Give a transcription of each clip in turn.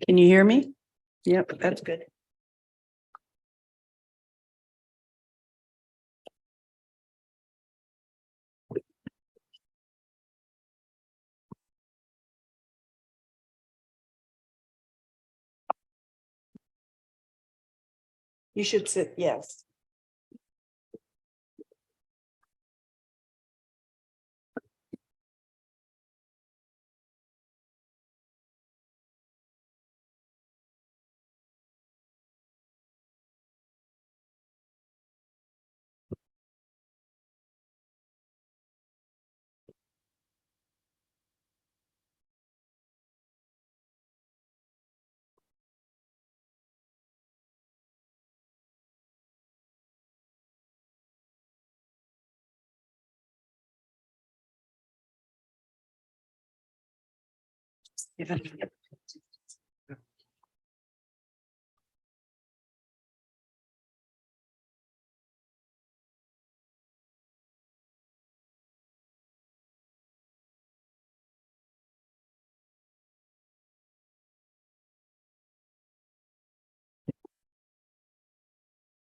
Can you hear me? Yep, that's good. You should sit, yes. Give it-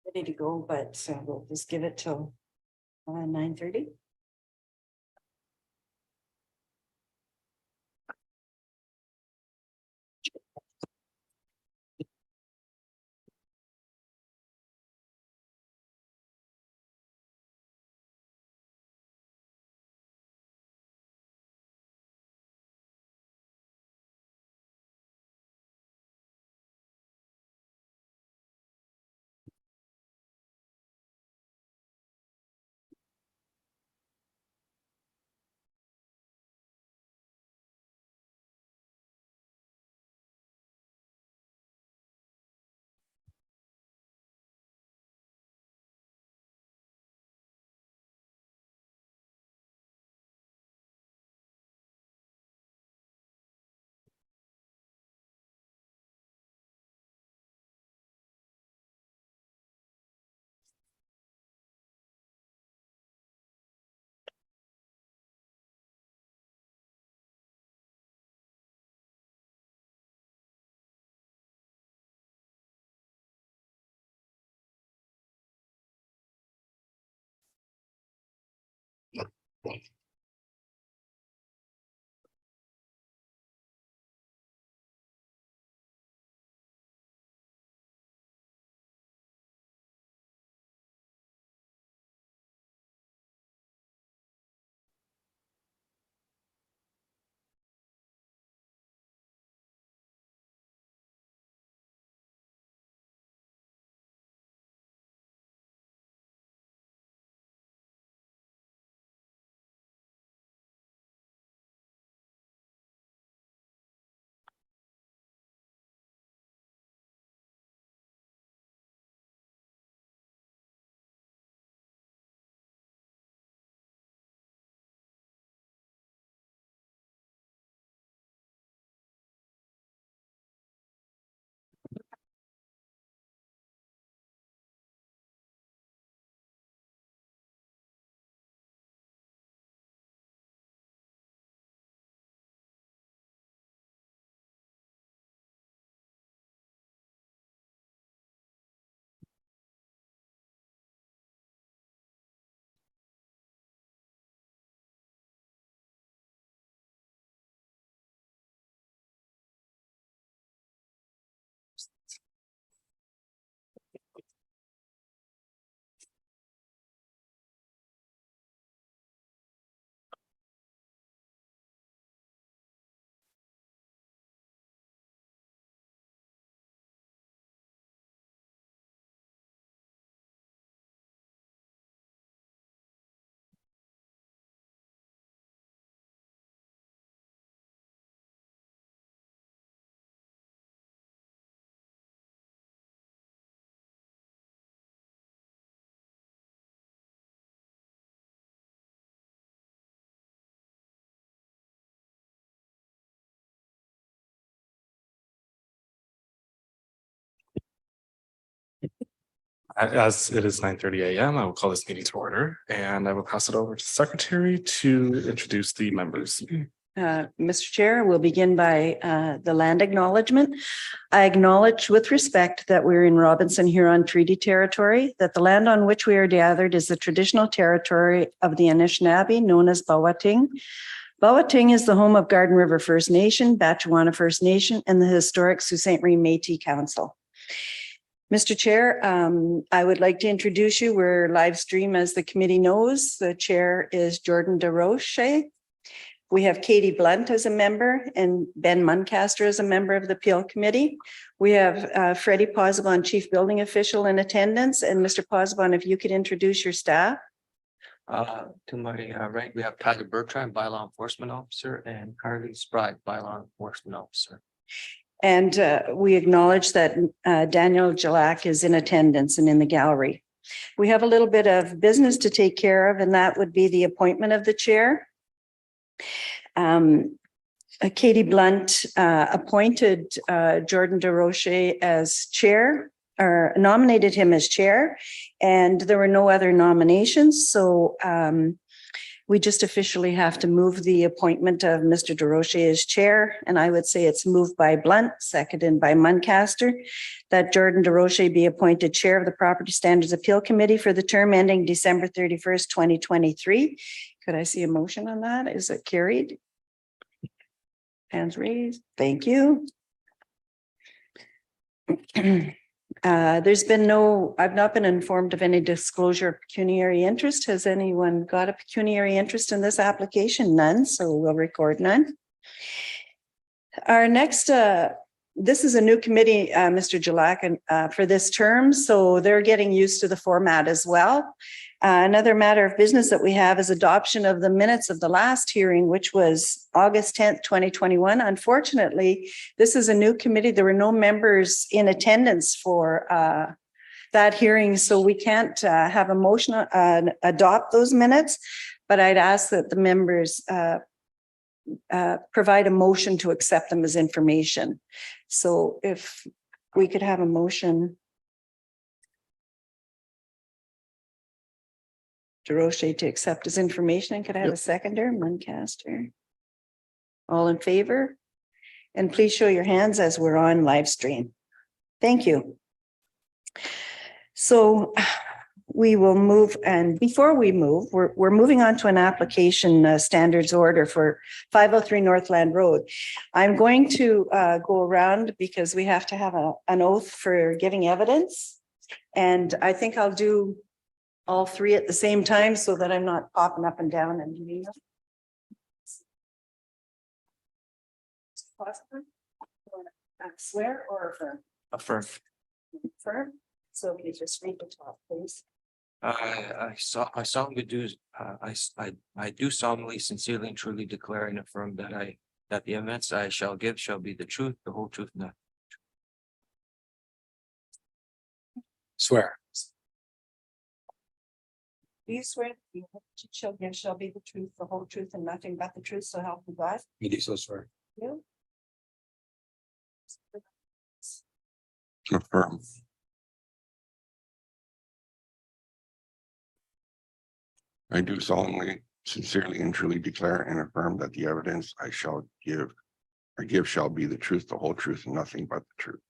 Ready to go, but we'll just give it till 9:30. As it is 9:30 a.m., I will call this meeting to order and I will pass it over to the secretary to introduce the members. Mr. Chair, we'll begin by the land acknowledgement. I acknowledge with respect that we're in Robinson Huron Treaty Territory, that the land on which we are gathered is the traditional territory of the Anishinaabe, known as Bawating. Bawating is the home of Garden River First Nation, Batchewana First Nation, and the historic Sault Ste. Marie Métis Council. Mr. Chair, I would like to introduce you. We're live stream, as the committee knows. The chair is Jordan DeRoche. We have Katie Blunt as a member and Ben Muncaster as a member of the Appeal Committee. We have Freddie Posabon, Chief Building Official, in attendance. And Mr. Posabon, if you could introduce your staff. To my right, we have Tyler Bertrand, Bylaw Enforcement Officer, and Carly Sprite, Bylaw Enforcement Officer. And we acknowledge that Daniel Jalak is in attendance and in the gallery. We have a little bit of business to take care of, and that would be the appointment of the chair. Katie Blunt appointed Jordan DeRoche as chair, or nominated him as chair, and there were no other nominations. So we just officially have to move the appointment of Mr. DeRoche as chair. And I would say it's moved by Blunt, seconded by Muncaster, that Jordan DeRoche be appointed chair of the Property Standards Appeal Committee for the term ending December 31st, 2023. Could I see a motion on that? Is it carried? Hands raised. Thank you. There's been no, I've not been informed of any disclosure of pecuniary interest. Has anyone got a pecuniary interest in this application? None, so we'll record none. Our next, this is a new committee, Mr. Jalak, for this term, so they're getting used to the format as well. Another matter of business that we have is adoption of the minutes of the last hearing, which was August 10th, 2021. Unfortunately, this is a new committee. There were no members in attendance for that hearing, so we can't have a motion adopt those minutes, but I'd ask that the members provide a motion to accept them as information. So if we could have a motion. DeRoche to accept his information. And could I have a seconder? Muncaster. All in favor? And please show your hands as we're on live stream. Thank you. So we will move, and before we move, we're moving on to an application standards order for 503 Northland Road. I'm going to go around because we have to have an oath for giving evidence. And I think I'll do all three at the same time so that I'm not popping up and down and doing them. Swear or affirm? Affirm. Affirm. So can you just read the top, please? I solemnly do. I do solemnly, sincerely, and truly declare and affirm that the events I shall give shall be the truth, the whole truth, and nothing. Swear. Do you swear that the evidence you shall give shall be the truth, the whole truth, and nothing but the truth, so help you God? You do so swear. You? Affirm. I do solemnly, sincerely, and truly declare and affirm that the evidence I shall give shall be the truth, the whole truth, and nothing but the truth.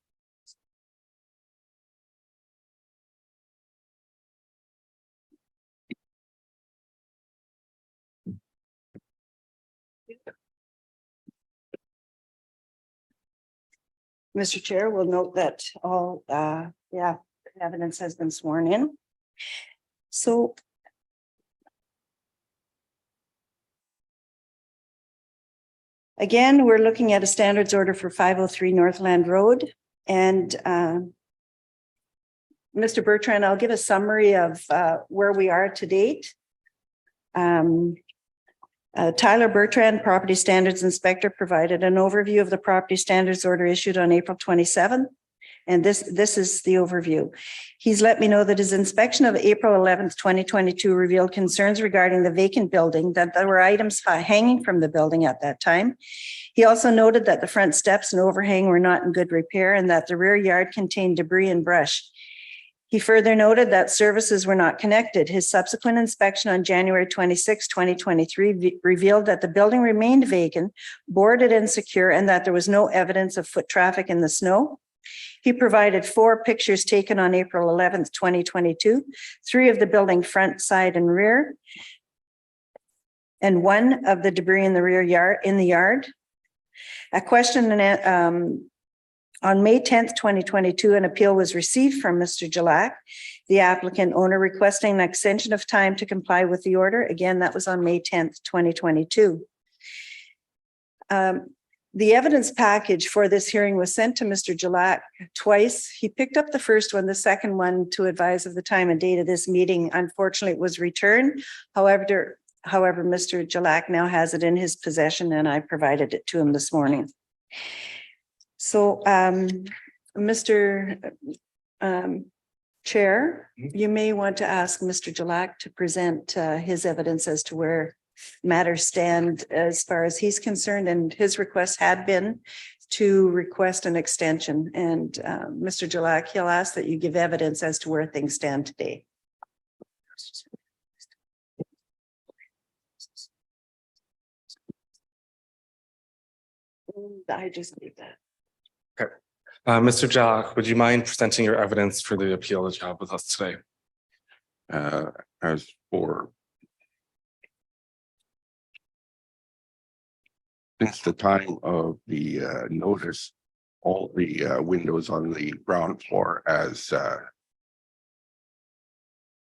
Mr. Chair, we'll note that all, evidence has been sworn in. So again, we're looking at a standards order for 503 Northland Road. And Mr. Bertrand, I'll give a summary of where we are to date. Tyler Bertrand, Property Standards Inspector, provided an overview of the property standards order issued on April 27th. And this is the overview. He's let me know that his inspection of April 11th, 2022 revealed concerns regarding the vacant building, that there were items hanging from the building at that time. He also noted that the front steps and overhang were not in good repair and that the rear yard contained debris and brush. He further noted that services were not connected. His subsequent inspection on January 26, 2023 revealed that the building remained vacant, boarded and secure, and that there was no evidence of foot traffic in the snow. He provided 4 pictures taken on April 11th, 2022, 3 of the building front, side, and rear, and 1 of the debris in the rear yard, in the yard. A question on May 10th, 2022, an appeal was received from Mr. Jalak, the applicant owner, requesting an extension of time to comply with the order. Again, that was on May 10th, 2022. The evidence package for this hearing was sent to Mr. Jalak twice. He picked up the first one, the second one to advise of the time and date of this meeting. Unfortunately, it was returned. However, Mr. Jalak now has it in his possession, and I provided it to him this morning. So, Mr. Chair, you may want to ask Mr. Jalak to present his evidence as to where matters stand as far as he's concerned, and his request had been to request an extension. And Mr. Jalak, he'll ask that you give evidence as to where things stand today. I just need that. Mr. Jalak, would you mind presenting your evidence for the appeal that you have with us today? As for since the time of the notice, all the windows on the ground floor, as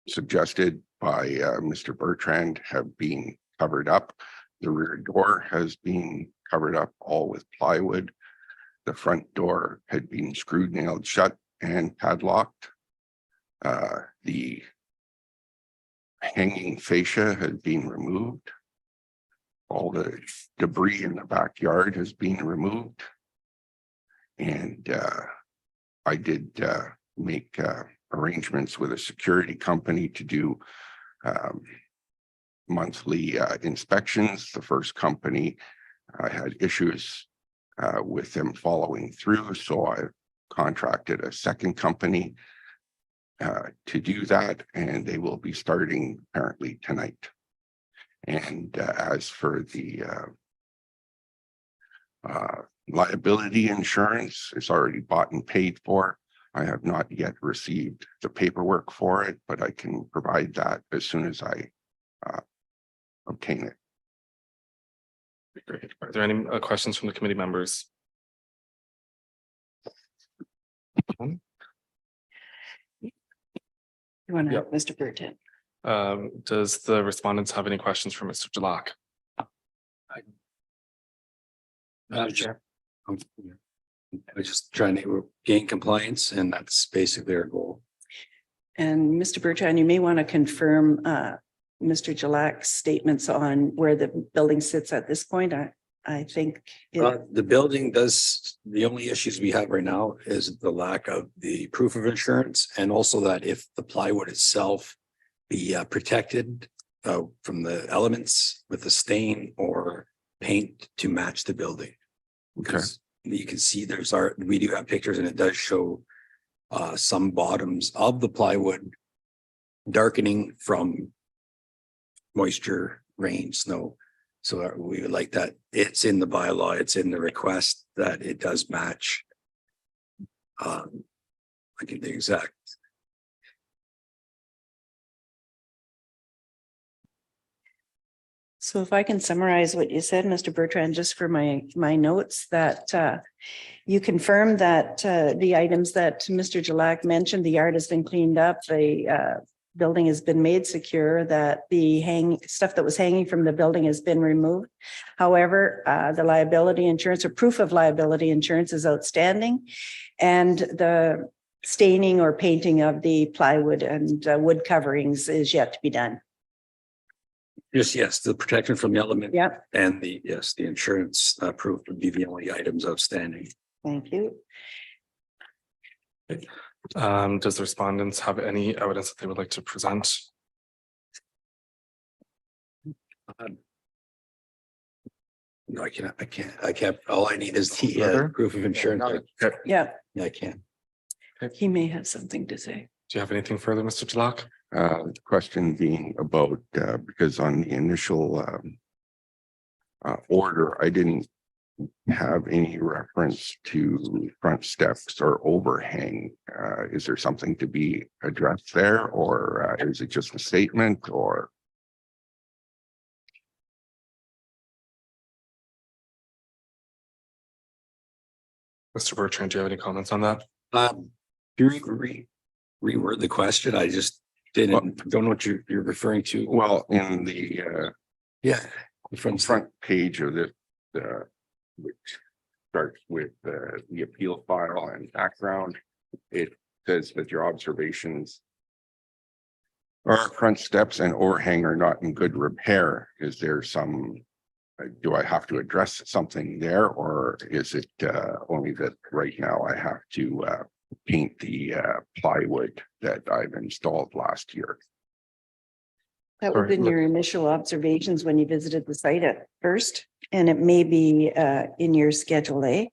suggested by Mr. Bertrand, have been covered up. The rear door has been covered up, all with plywood. The front door had been screwed, nailed shut, and padlocked. The hanging fascia had been removed. All the debris in the backyard has been removed. And I did make arrangements with a security company to do monthly inspections. The first company had issues with them following through, so I contracted a second company to do that, and they will be starting apparently tonight. And as for the liability insurance, it's already bought and paid for. I have not yet received the paperwork for it, but I can provide that as soon as I obtain it. Great. Are there any questions from the committee members? You want to Yep. Mr. Bertrand? Does the respondents have any questions for Mr. Jalak? Madam Chair. We're just trying to gain compliance, and that's basically our goal. And Mr. Bertrand, you may want to confirm Mr. Jalak's statements on where the building sits at this point. I think The building does, the only issues we have right now is the lack of the proof of insurance, and also that if the plywood itself be protected from the elements with the stain or paint to match the building. Because you can see we do have pictures, and it does show some bottoms of the plywood darkening from moisture, rain, snow. So we would like that. It's in the bylaw, it's in the request that it does match. I get the exact. so. If I can summarize what you said, Mr. Bertrand, just for my notes, that you confirmed that the items that Mr. Jalak mentioned, the yard has been cleaned up, the building has been made secure, that the stuff that was hanging from the building has been removed. However, the liability insurance or proof of liability insurance is outstanding, and the staining or painting of the plywood and wood coverings is yet to be done. Yes, the protection from the element. Yep. And the insurance proof would be the only items outstanding. Thank you. Does the respondents have any evidence that they would like to present? No, I can't. All I need is the proof of insurance. Yeah, Yeah, I can. he may have something to say. Do you have anything further, Mr. Jalak? The question being about, because on the initial order, I didn't have any reference to front steps or overhang. Is there something to be addressed there, or is it just a statement, or? Mr. Bertrand, do you have any comments on that? Do you reword the question? I just don't know what you're referring to. Well, in the Yeah. From front page of this, which starts with the appeal file and background, it says that your observations are front steps and overhang are not in good repair. Is there some, do I have to address something there, or is it only that right now I have to paint the plywood that I've installed last year? That would have been your initial observations when you visited the site at first, and it may be in your Schedule A.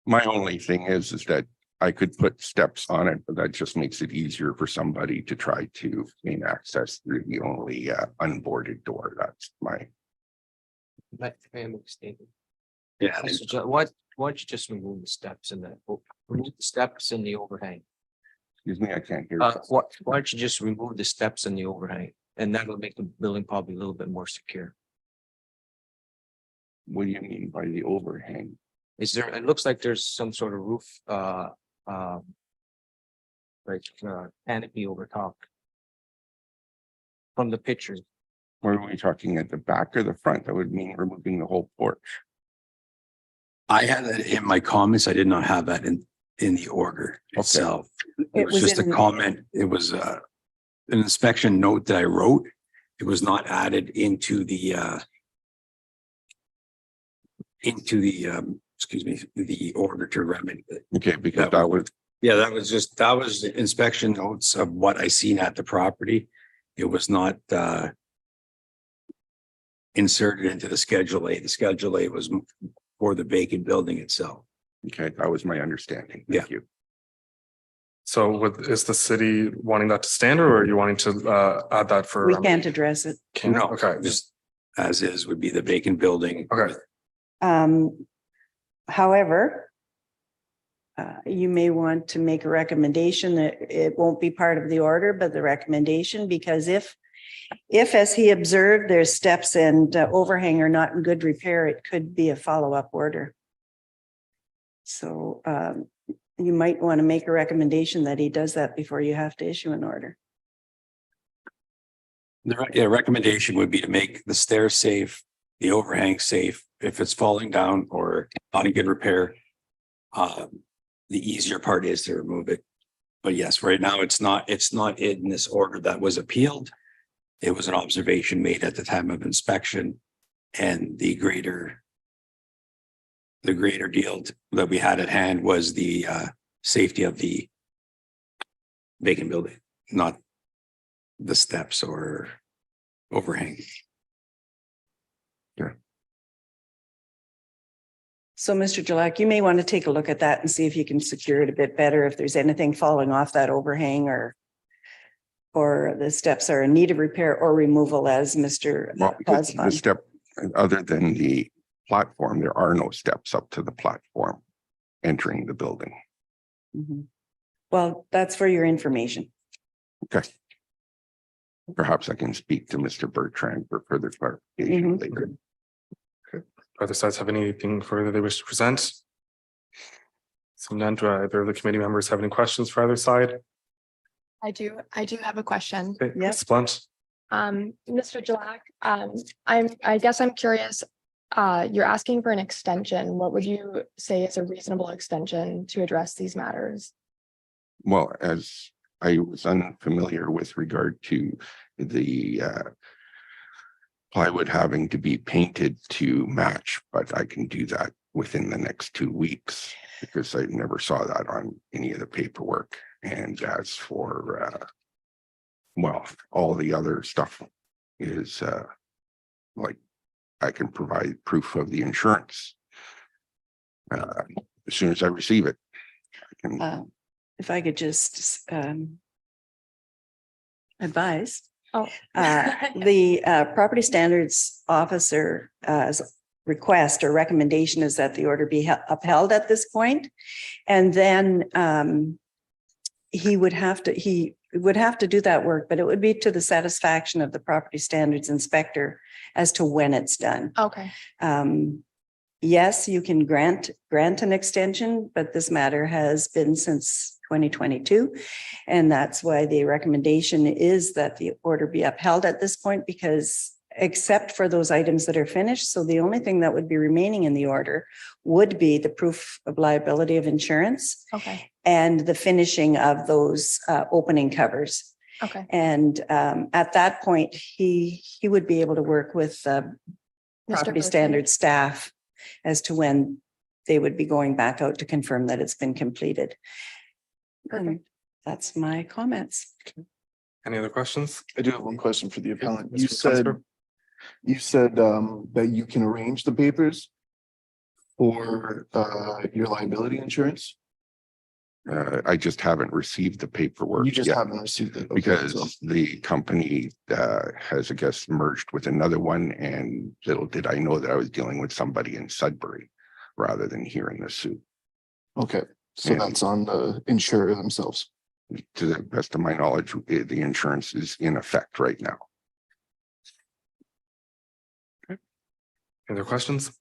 My only thing is that I could put steps on it, but that just makes it easier for somebody to try to gain access through the only unboarded door. That's my, Let me make a statement. Yeah. Why don't you just remove the steps and remove the steps and the overhang? excuse me, I can't hear. Why don't you just remove the steps and the overhang? And that'll make the building probably a little bit more secure. What do you mean by the overhang? Is there, it looks like there's some sort of roof, canopy over top. From the pictures. Were we talking at the back or the front? That would mean removing the whole porch. I had that in my comments. I did not have that in the order itself. It It was was just a in- comment. It was an inspection note that I wrote. It was not added into the excuse me, the order to remedy. Okay, because that was, Yeah, that was the inspection notes of what I seen at the property. It was not inserted into the Schedule A. The Schedule A was for the vacant building itself. okay, that was my understanding. Yeah. Thank you. So is the city wanting that to stand, or are you wanting to add that for? We can't address it. Can't, No, okay, just as is would be the vacant building. okay, However, you may want to make a recommendation that it won't be part of the order, but the recommendation, because if as he observed, there's steps and overhang are not in good repair, it could be a follow-up order. So you might want to make a recommendation that he does that before you have to issue an order. The recommendation would be to make the stairs safe, the overhang safe. If it's falling down or not in good repair, the easier part is to remove it. But yes, right now it's not in this order that was appealed. It was an observation made at the time of inspection, and the greater deal that we had at hand was the safety of the vacant building, not the steps or overhang. So Mr. Jalak, you may want to take a look at that and see if you can secure it a bit better. If there's anything falling off that overhang or the steps are in need of repair or removal, as Mr. Well, because the Osborne. step, other than the platform, there are no steps up to the platform entering the building. Mhm. Well, that's for your information. Okay. Perhaps I can speak to Mr. Bertrand for further clarification Mhm. later. other sides have anything further they wish to present? So none, do either of the committee members have any questions for either side? I do have a question. Okay, Yeah. Ms. Blunt, Mr. Jalak, I guess I'm curious, you're asking for an extension. What would you say is a reasonable extension to address these matters? Well, as I was unfamiliar with regard to the plywood having to be painted to match, but I can do that within the next 2 weeks because I never saw that on any of the paperwork. And as for well, all the other stuff is like I can provide proof of the insurance As soon as I receive it. I can If I could just advise. Oh. The property standards officer's request or recommendation is that the order be upheld at this point. And then he would have to do that work, but it would be to the satisfaction of the property standards inspector as to when it's done. Okay, Yes, you can grant an extension, but this matter has been since 2022. And that's why the recommendation is that the order be upheld at this point, because except for those items that are finished, so the only thing that would be remaining in the order would be the proof of liability of insurance okay, and the finishing of those opening covers. okay. And at that point, he would be able to work with Mr. property Bertrand? standard staff as to when they would be going back out to confirm that it's been completed. And Perfect. that's my comments. Any other questions? I do have one question for the appellant. Mr. You said that you can arrange the papers for your liability insurance? I just haven't received the paperwork You just yet haven't received it. Okay, so- because the company has, I guess, merged with another one, and little did I know that I was dealing with somebody in Sudbury rather than here in the suit. Okay, so And- that's on the insurer themselves. To the best of my knowledge, the insurance is in effect right now. Any other questions?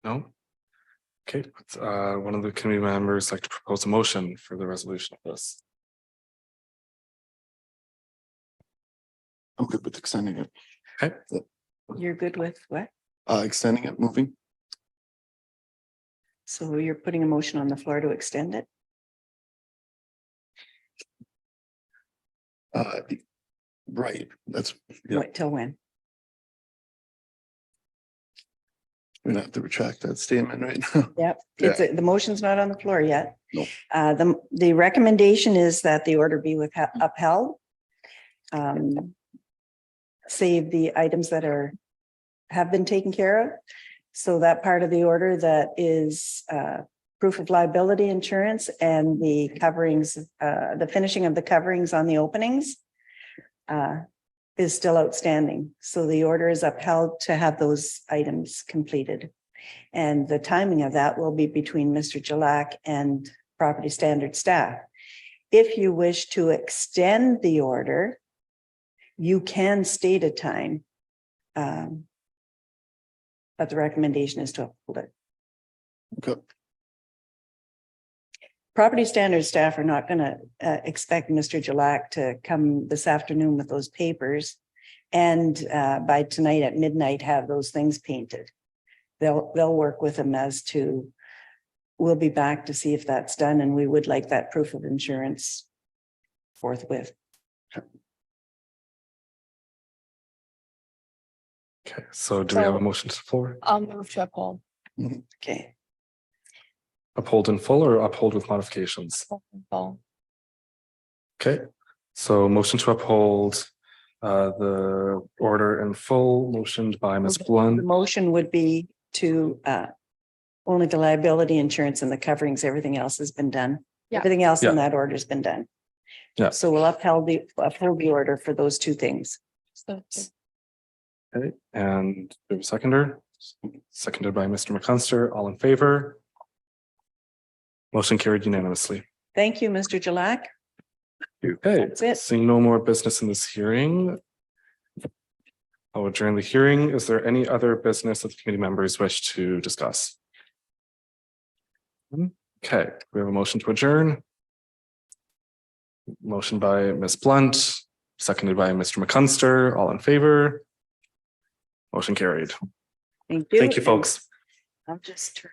No? Okay, one of the committee members like to propose a motion for the resolution of this. I'm good with extending it. Okay, You're good with what? Extending it, moving. So you're putting a motion on the floor to extend it? Right, that's, Yeah. What, till when? we're gonna have to retract that statement right now. Yep, it's, the motion's not on the floor yet. No. The recommendation is that the order be upheld. Save the items that have been taken care of. So that part of the order that is proof of liability insurance and the coverings, the finishing of the coverings on the openings is still outstanding. So the order is upheld to have those items completed. And the timing of that will be between Mr. Jalak and property standard staff. If you wish to extend the order, you can state a time. But the recommendation is to uphold it. Okay. Property standard staff are not going to expect Mr. Jalak to come this afternoon with those papers and by tonight at midnight have those things painted. They'll work with him as to, we'll be back to see if that's done, and we would like that proof of insurance forthwith. okay, so do we have a So- motion to the floor? I'll move to uphold. Okay, Uphold in full or uphold with modifications? Full. Okay, so motion to uphold the order in full, motioned by Ms. the Blunt. motion would be to only the liability insurance and the coverings, everything else has been done. Yeah. Everything else in Yeah. that order has been done. Yeah. So we'll uphold the order for those two things. So, Okay, and we have a seconder, seconded by Mr. McCunster, all in favor? Motion carried unanimously. Thank you, Mr. Jalak. Okay, That's it. seeing no more business in this hearing. I'll adjourn the hearing. Is there any other business that the committee members wish to discuss? Okay, we have a motion to adjourn. Motion by Ms. Blunt, seconded by Mr. McCunster, all in favor? Motion carried. Thank you. Thank you, folks. I'll just turn.